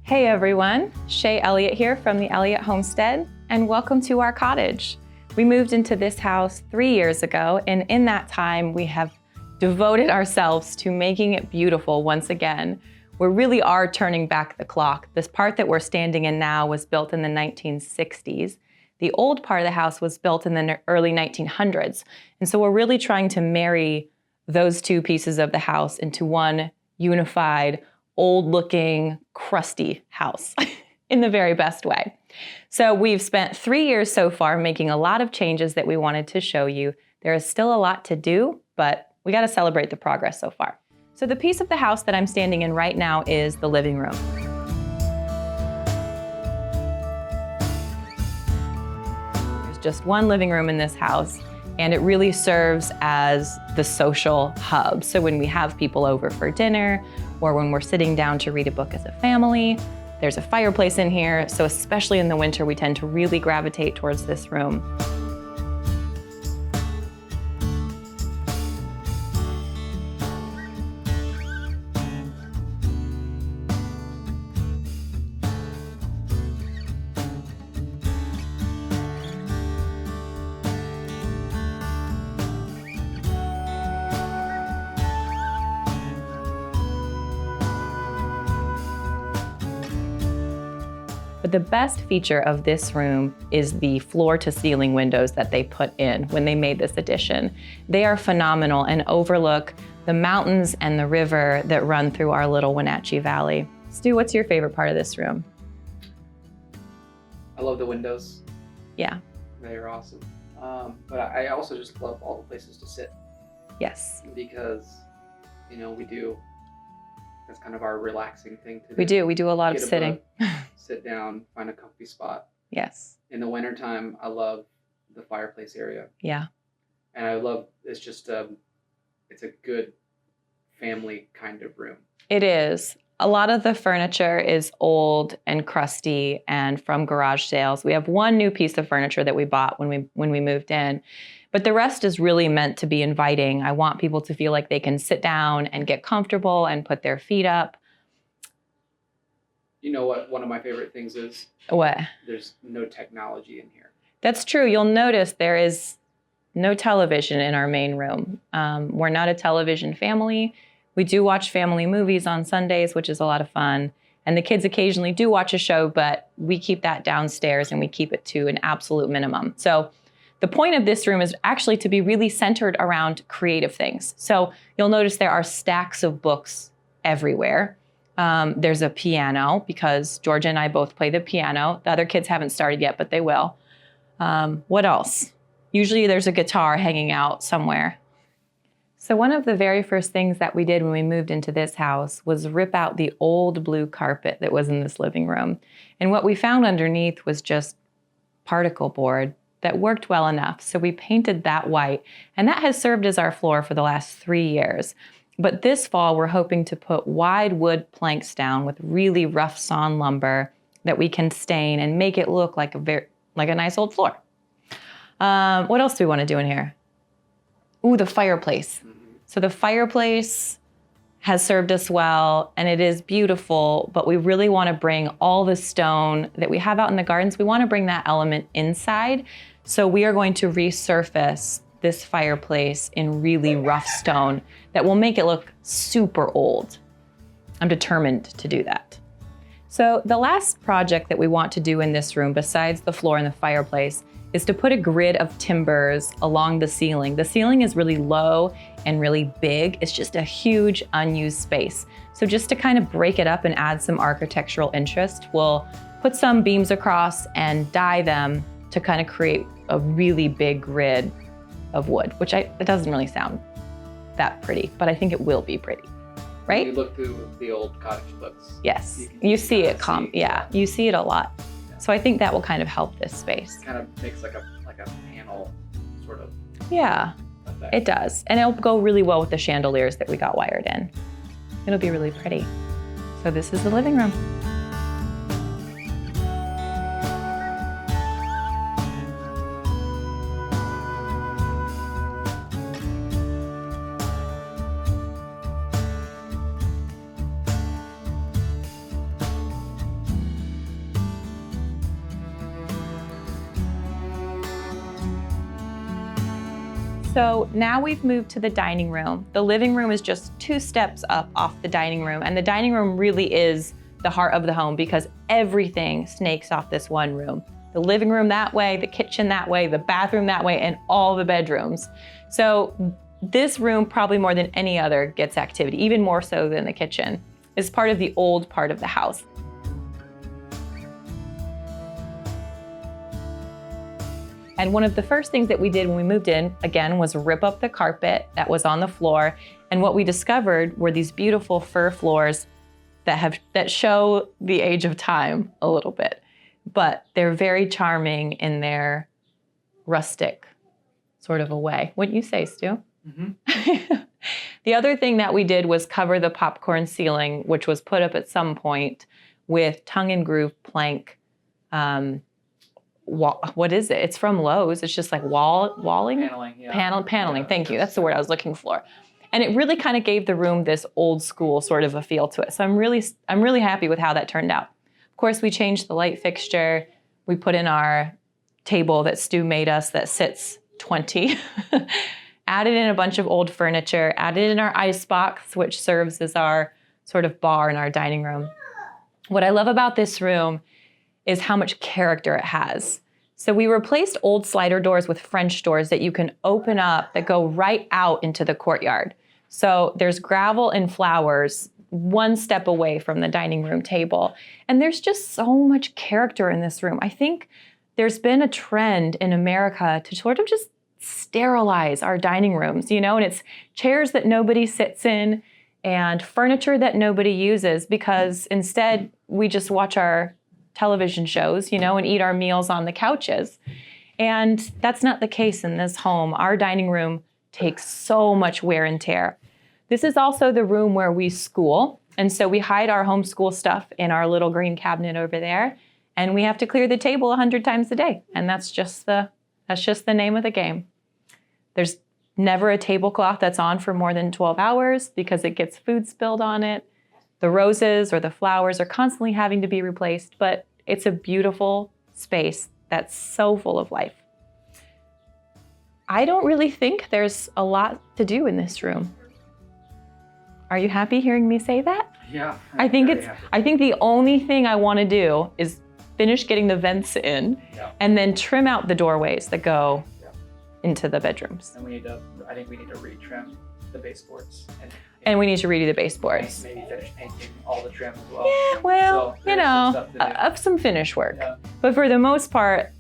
Hey everyone, Shaye Elliott here from the Elliott Homestead, and welcome to our cottage. We moved into this house 3 years ago, and in that time we have devoted ourselves to making it beautiful once again. We really are turning back the clock. This part that we're standing in now was built in the 1960s. The old part of the house was built in the early 1900s. And so we're really trying to marry those two pieces of the house into one unified, old-looking, crusty house in the very best way. So we've spent 3 years so far making a lot of changes that we wanted to show you. There is still a lot to do, but we got to celebrate the progress so far. So the piece of the house that I'm standing in right now is the living room. There's just one living room in this house, and it really serves as the social hub. So when we have people over for dinner, or when we're sitting down to read a book as a family, there's a fireplace in here. So especially in the winter, we tend to really gravitate towards this room. But the best feature of this room is the floor-to-ceiling windows that they put in when they made this addition. They are phenomenal and overlook the mountains and the river that run through our little Wenatchee Valley. Stu, what's your favorite part of this room? I love the windows. Yeah. They're awesome. But I also just love all the places to sit. Yes. Because, that's kind of our relaxing thing to do. We do a lot of sitting. Sit down, find a comfy spot. Yes. In the wintertime, I love the fireplace area. Yeah. And I love, it's a good family kind of room. It is. A lot of the furniture is old and crusty and from garage sales. We have one new piece of furniture that we bought when we moved in, but the rest is really meant to be inviting. I want people to feel like they can sit down and get comfortable and put their feet up. You know what one of my favorite things is? What? There's no technology in here. That's true. You'll notice there is no television in our main room. We're not a television family. We do watch family movies on Sundays, which is a lot of fun. And the kids occasionally do watch a show, but we keep that downstairs and we keep it to an absolute minimum. So the point of this room is actually to be really centered around creative things. So you'll notice there are stacks of books everywhere. There's a piano because Georgia and I both play the piano. The other kids haven't started yet, but they will. What else? Usually there's a guitar hanging out somewhere. So one of the very first things that we did when we moved into this house was rip out the old blue carpet that was in this living room. And what we found underneath was just particle board that worked well enough. So we painted that white, and that has served as our floor for the last 3 years. But this fall, we're hoping to put wide wood planks down with really rough sawn lumber that we can stain and make it look like a nice old floor. What else do we want to do in here? Ooh, the fireplace. So the fireplace has served us well, and it is beautiful, but we really want to bring all the stone that we have out in the gardens, we want to bring that element inside. So we are going to resurface this fireplace in really rough stone that will make it look super old. I'm determined to do that. So the last project that we want to do in this room, besides the floor and the fireplace, is to put a grid of timbers along the ceiling. The ceiling is really low and really big. It's just a huge unused space. So just to kind of break it up and add some architectural interest, we'll put some beams across and die them to kind of create a really big grid of wood, which it doesn't really sound that pretty, but I think it will be pretty, right? When you look through the old Cottage books. Yes, you see it you see it a lot. Yeah. So I think that will kind of help this space. It kind of makes like a panel sort of. Yeah, effect. It does. And it'll go really well with the chandeliers that we got wired in. It'll be really pretty. So this is the living room. So now we've moved to the dining room. The living room is just 2 steps up off the dining room, and the dining room really is the heart of the home because everything snakes off this one room. The living room that way, the kitchen that way, the bathroom that way, and all the bedrooms. So this room, probably more than any other, gets activity, even more so than the kitchen. It's part of the old part of the house. And one of the first things that we did when we moved in, again, was rip up the carpet that was on the floor. And what we discovered were these beautiful fir floors that show the age of time a little bit. But they're very charming in their rustic sort of a way. Wouldn't you say, Stu? Mm-hmm. The other thing that we did was cover the popcorn ceiling, which was put up at some point with tongue and groove plank. What is it? It's from Lowe's. It's just like walling? Paneling, yeah. Paneling. Yeah, Thank you. That's the word I was looking for. And it really kind of gave the room this old school sort of a feel to it. So I'm really happy with how that turned out. Of course, we changed the light fixture. We put in our table that Stu made us that sits 20. Added in a bunch of old furniture, added in our ice box, which serves as our sort of bar in our dining room. What I love about this room is how much character it has. So we replaced old slider doors with French doors that you can open up that go right out into the courtyard. So there's gravel and flowers 1 step away from the dining room table. And there's just so much character in this room. I think there's been a trend in America to sort of just sterilize our dining rooms, and it's chairs that nobody sits in and furniture that nobody uses because instead we just watch our television shows, and eat our meals on the couches. And that's not the case in this home. Our dining room takes so much wear and tear. This is also the room where we school. And so we hide our homeschool stuff in our little green cabinet over there. And we have to clear the table 100 times a day. And that's just the name of the game. There's never a tablecloth that's on for more than 12 hours because it gets food spilled on it. The roses or the flowers are constantly having to be replaced, but it's a beautiful space that's so full of life. I don't really think there's a lot to do in this room. Are you happy hearing me say that? Yeah. I think the only thing I want to do is finish getting the vents in and then trim out the doorways that go into the bedrooms. And I think we need to retrim the baseboards. And we need to redo the baseboards. Maybe finish painting all the trim as well. Yeah, well, of some finish work. Yeah. But for the most part,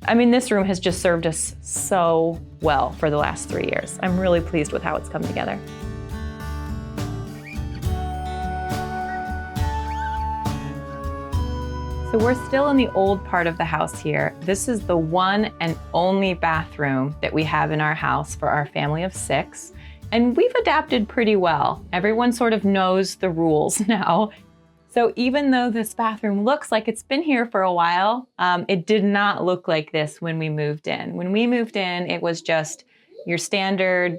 this room has just served us so well for the last 3 years. I'm really pleased with how it's come together. So we're still in the old part of the house here. This is the one and only bathroom that we have in our house for our family of 6. And we've adapted pretty well. Everyone sort of knows the rules now. So even though this bathroom looks like it's been here for a while, it did not look like this when we moved in. When we moved in, it was just your standard,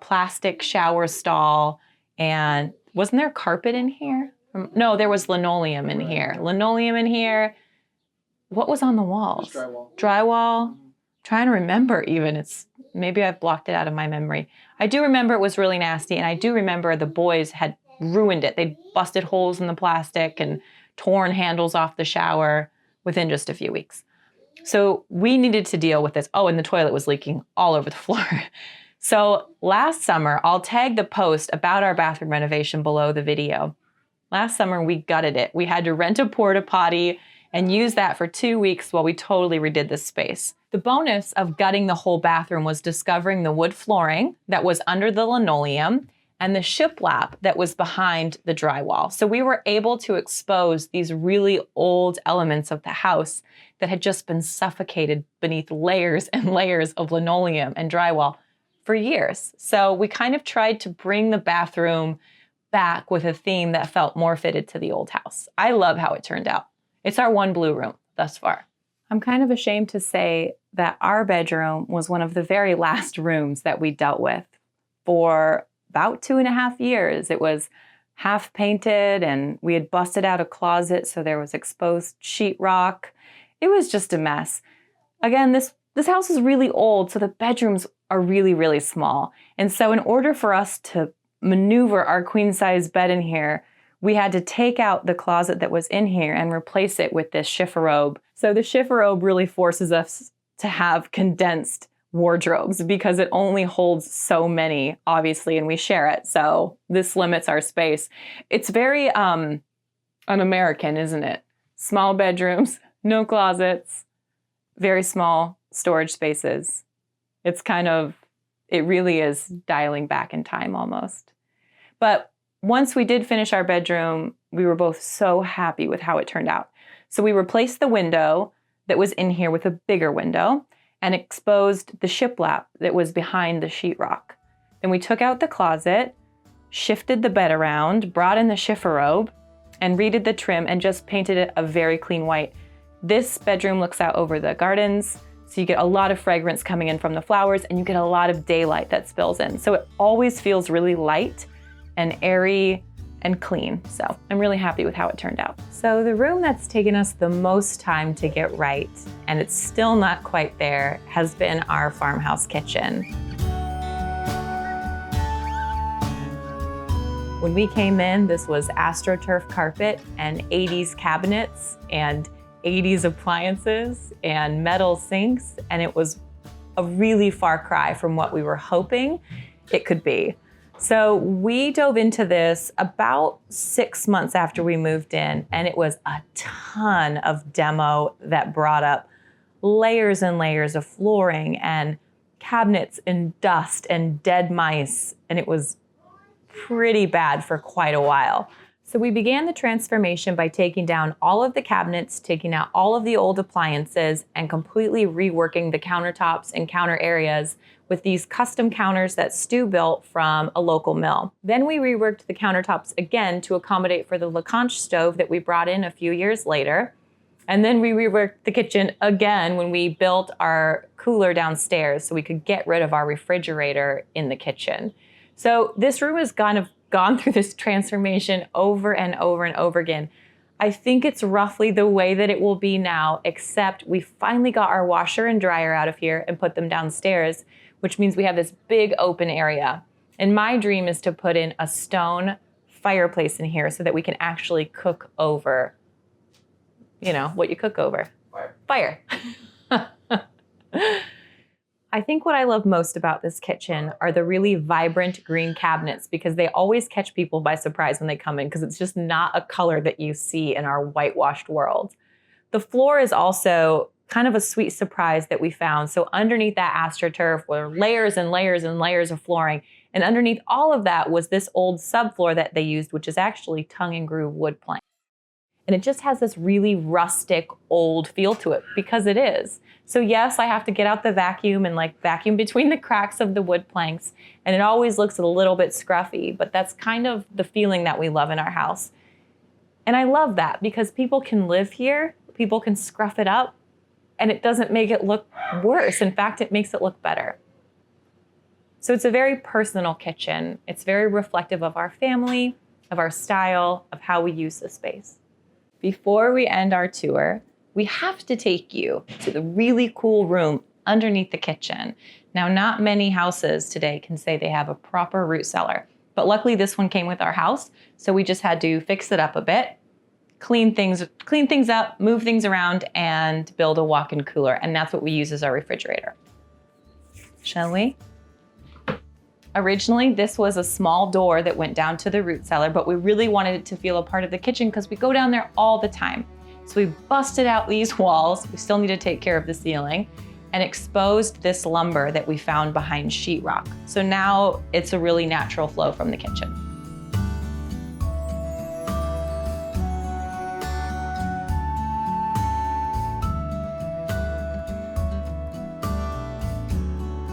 plastic shower stall. And wasn't there carpet in here? No, there was linoleum in here. What was on the walls? Just drywall. Drywall. I'm trying to remember even. Maybe I've blocked it out of my memory. I do remember it was really nasty, and I do remember the boys had ruined it. They busted holes in the plastic and torn handles off the shower within just a few weeks. So we needed to deal with this. Oh, and the toilet was leaking all over the floor. So last summer, I'll tag the post about our bathroom renovation below the video. Last summer, we gutted it. We had to rent a porta potty and use that for 2 weeks while we totally redid this space. The bonus of gutting the whole bathroom was discovering the wood flooring that was under the linoleum and the shiplap that was behind the drywall. So we were able to expose these really old elements of the house that had just been suffocated beneath layers and layers of linoleum and drywall for years. So we kind of tried to bring the bathroom back with a theme that felt more fitted to the old house. I love how it turned out. It's our one blue room thus far. I'm kind of ashamed to say that our bedroom was one of the very last rooms that we dealt with for about 2.5 years. It was half painted and we had busted out a closet, so there was exposed sheetrock. It was just a mess. Again, this house is really old, so the bedrooms are really, really small. And so in order for us to maneuver our queen size bed in here, we had to take out the closet that was in here and replace it with this chifforobe. So the chifforobe really forces us to have condensed wardrobes because it only holds so many, obviously, and we share it. So this limits our space. It's very un-American, isn't it? Small bedrooms, no closets, very small storage spaces. It really is dialing back in time almost. But once we did finish our bedroom, we were both so happy with how it turned out. So we replaced the window that was in here with a bigger window and exposed the shiplap that was behind the sheetrock. Then we took out the closet, shifted the bed around, brought in the chifforobe, and redid the trim and just painted it a very clean white. This bedroom looks out over the gardens, so you get a lot of fragrance coming in from the flowers and you get a lot of daylight that spills in. So it always feels really light and airy and clean. So I'm really happy with how it turned out. So the room that's taken us the most time to get right, and it's still not quite there, has been our farmhouse kitchen. When we came in, this was AstroTurf carpet and 80s cabinets and 80s appliances and metal sinks, and it was a really far cry from what we were hoping it could be. So we dove into this about 6 months after we moved in, and it was a ton of demo that brought up layers and layers of flooring and cabinets and dust and dead mice, and it was pretty bad for quite a while. So we began the transformation by taking down all of the cabinets, taking out all of the old appliances, and completely reworking the countertops and counter areas with these custom counters that Stu built from a local mill. Then we reworked the countertops again to accommodate for the LaConche stove that we brought in a few years later. And then we reworked the kitchen again when we built our cooler downstairs so we could get rid of our refrigerator in the kitchen. So this room has kind of gone through this transformation over and over and over again. I think it's roughly the way that it will be now, except we finally got our washer and dryer out of here and put them downstairs, which means we have this big open area. And my dream is to put in a stone fireplace in here so that we can actually cook over, you know, what you cook over. Fire. I think what I love most about this kitchen are the really vibrant green cabinets because they always catch people by surprise when they come in because it's just not a color that you see in our whitewashed world. The floor is also kind of a sweet surprise that we found. So underneath that AstroTurf were layers and layers and layers of flooring. And underneath all of that was this old subfloor that they used, which is actually tongue and groove wood plank. And it just has this really rustic, old feel to it because it is. So yes, I have to get out the vacuum and like vacuum between the cracks of the wood planks. And it always looks a little bit scruffy, but that's kind of the feeling that we love in our house. And I love that because people can live here, people can scruff it up, and it doesn't make it look worse. In fact, it makes it look better. So it's a very personal kitchen. It's very reflective of our family, of our style, of how we use the space. Before we end our tour, we have to take you to the really cool room underneath the kitchen. Now, not many houses today can say they have a proper root cellar, but luckily this one came with our house, so we just had to fix it up a bit, clean things up, move things around, and build a walk-in cooler, and that's what we use as our refrigerator. Shall we? Originally, this was a small door that went down to the root cellar, but we really wanted it to feel a part of the kitchen because we go down there all the time. So we busted out these walls, we still need to take care of the ceiling, and exposed this lumber that we found behind sheetrock. So now it's a really natural flow from the kitchen.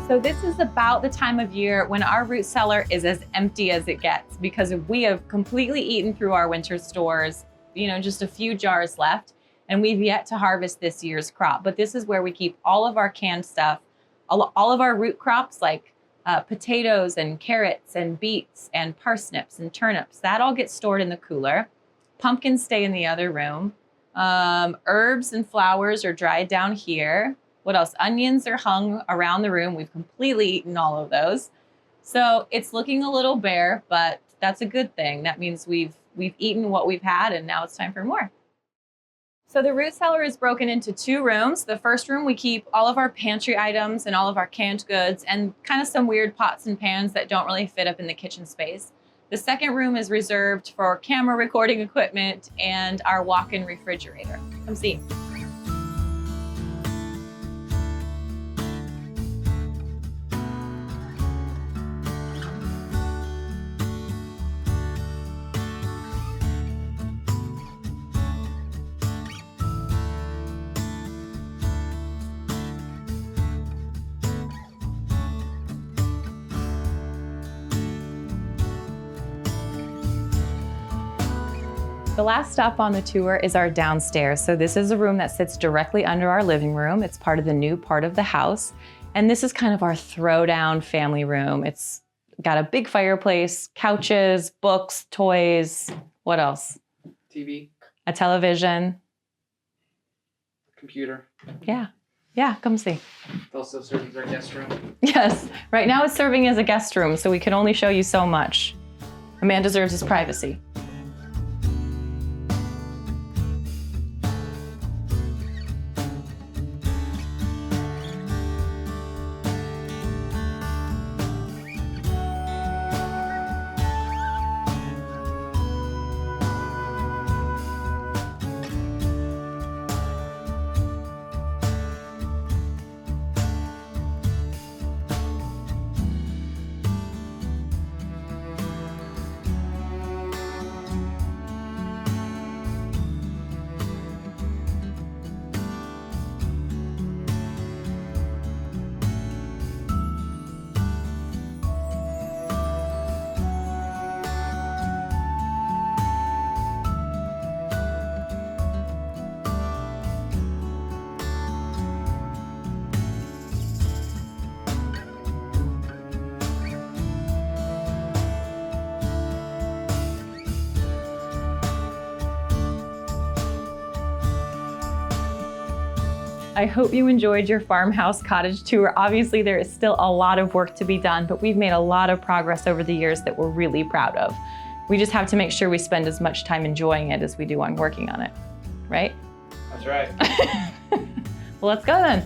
So this is about the time of year when our root cellar is as empty as it gets because we have completely eaten through our winter stores, just a few jars left, and we've yet to harvest this year's crop. But this is where we keep all of our canned stuff, all of our root crops like potatoes and carrots and beets and parsnips and turnips. That all gets stored in the cooler. Pumpkins stay in the other room. Herbs and flowers are dried down here. What else? Onions are hung around the room. We've completely eaten all of those. So it's looking a little bare, but that's a good thing. That means we've eaten what we've had, and now it's time for more. So the root cellar is broken into 2 rooms. The first room, we keep all of our pantry items and all of our canned goods and kind of some weird pots and pans that don't really fit up in the kitchen space. The second room is reserved for camera recording equipment and our walk-in refrigerator. Come see. The last stop on the tour is our downstairs. So this is a room that sits directly under our living room. It's part of the new part of the house. And this is kind of our throwdown family room. It's got a big fireplace, couches, books, toys. What else? TV. A television. Computer. Yeah. Yeah, come see. It also serves as our guest room. Yes. Right now it's serving as a guest room, so we can only show you so much. A man deserves his privacy. I hope you enjoyed your farmhouse cottage tour. Obviously, there is still a lot of work to be done, but we've made a lot of progress over the years that we're really proud of. We just have to make sure we spend as much time enjoying it as we do on working on it, right? That's right. Well, let's go then.